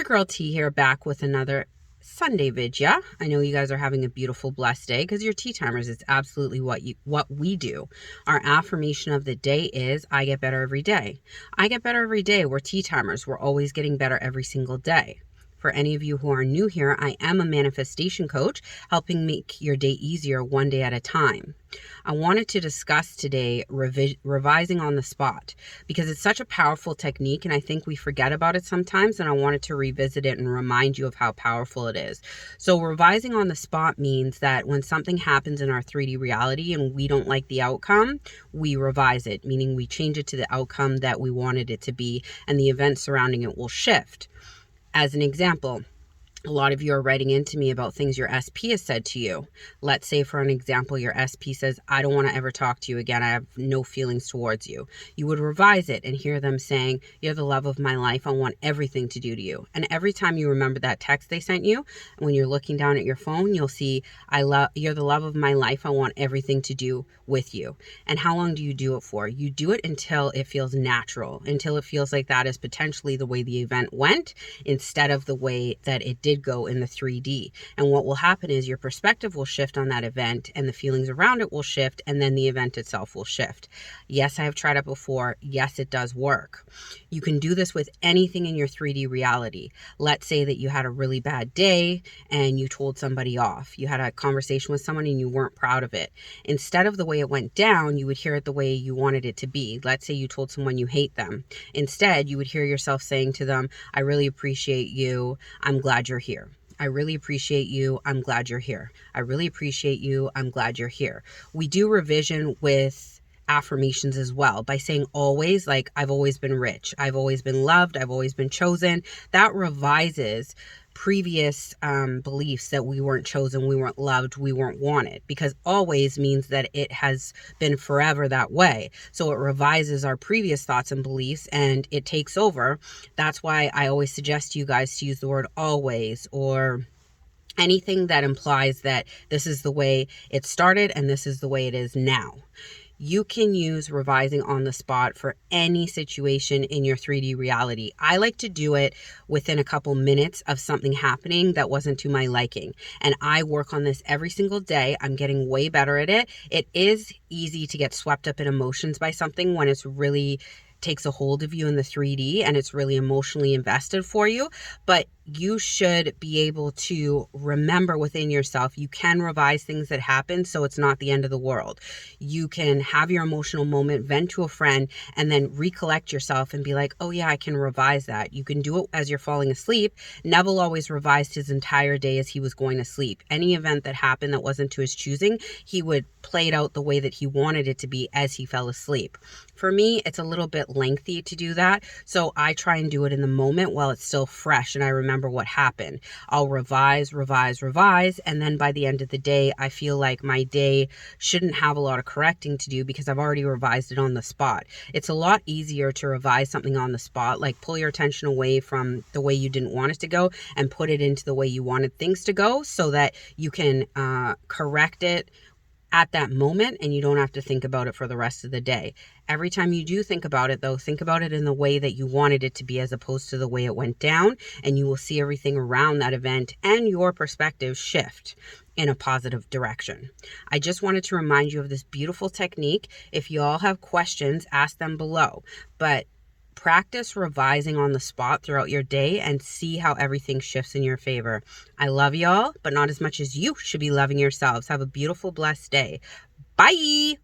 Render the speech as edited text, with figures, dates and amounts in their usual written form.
your girl T here, back with another Sunday vidya. I know you guys are having a beautiful, blessed day because you're tea timers. It's absolutely what we do. Our affirmation of the day is I get better every day. I get better every day. We're tea timers. We're always getting better every single day. For any of you who are new here, I am a manifestation coach, helping make your day easier one day at a time. I wanted to discuss today revising on the spot because it's such a powerful technique and I think we forget about it sometimes, and I wanted to revisit it and remind you of how powerful it is. So revising on the spot means that when something happens in our 3D reality and we don't like the outcome, we revise it, meaning we change it to the outcome that we wanted it to be, and the events surrounding it will shift. As an example, a lot of you are writing into me about things your SP has said to you. Let's say, for an example, your SP says, I don't want to ever talk to you again. I have no feelings towards you. You would revise it and hear them saying, you're the love of my life. I want everything to do to you. And every time you remember that text they sent you, when you're looking down at your phone, you'll see, you're the love of my life. I want everything to do with you. And how long do you do it for? You do it until it feels natural, until it feels like that is potentially the way the event went instead of the way that it did go in the 3D. And what will happen is your perspective will shift on that event and the feelings around it will shift, and then the event itself will shift. Yes, I have tried it before. Yes, it does work. You can do this with anything in your 3D reality. Let's say that you had a really bad day and you told somebody off. You had a conversation with someone and you weren't proud of it. Instead of the way it went down, you would hear it the way you wanted it to be. Let's say you told someone you hate them. Instead, you would hear yourself saying to them, I really appreciate you. I'm glad you're here. I really appreciate you. I'm glad you're here. I really appreciate you. I'm glad you're here. We do revision with affirmations as well by saying always, like I've always been rich. I've always been loved. I've always been chosen. That revises previous beliefs that we weren't chosen, we weren't loved, we weren't wanted, because always means that it has been forever that way. So it revises our previous thoughts and beliefs and it takes over. That's why I always suggest you guys to use the word always or anything that implies that this is the way it started and this is the way it is now. You can use revising on the spot for any situation in your 3D reality. I like to do it within a couple minutes of something happening that wasn't to my liking. And I work on this every single day. I'm getting way better at it. It is easy to get swept up in emotions by something when it's really takes a hold of you in the 3D and it's really emotionally invested for you. But you should be able to remember within yourself, you can revise things that happen so it's not the end of the world. You can have your emotional moment, vent to a friend, and then recollect yourself and be like, oh yeah, I can revise that. You can do it as you're falling asleep. Neville always revised his entire day as he was going to sleep. Any event that happened that wasn't to his choosing, he would play it out the way that he wanted it to be as he fell asleep. For me, it's a little bit lengthy to do that, so I try and do it in the moment while it's still fresh and I remember what happened. I'll revise, and then by the end of the day, I feel like my day shouldn't have a lot of correcting to do because I've already revised it on the spot. It's a lot easier to revise something on the spot, like pull your attention away from the way you didn't want it to go and put it into the way you wanted things to go so that you can correct it at that moment and you don't have to think about it for the rest of the day. Every time you do think about it though, think about it in the way that you wanted it to be as opposed to the way it went down, and you will see everything around that event and your perspective shift in a positive direction. I just wanted to remind you of this beautiful technique. If you all have questions, ask them below. But practice revising on the spot throughout your day and see how everything shifts in your favor. I love y'all, but not as much as you should be loving yourselves. Have a beautiful, blessed day. Bye.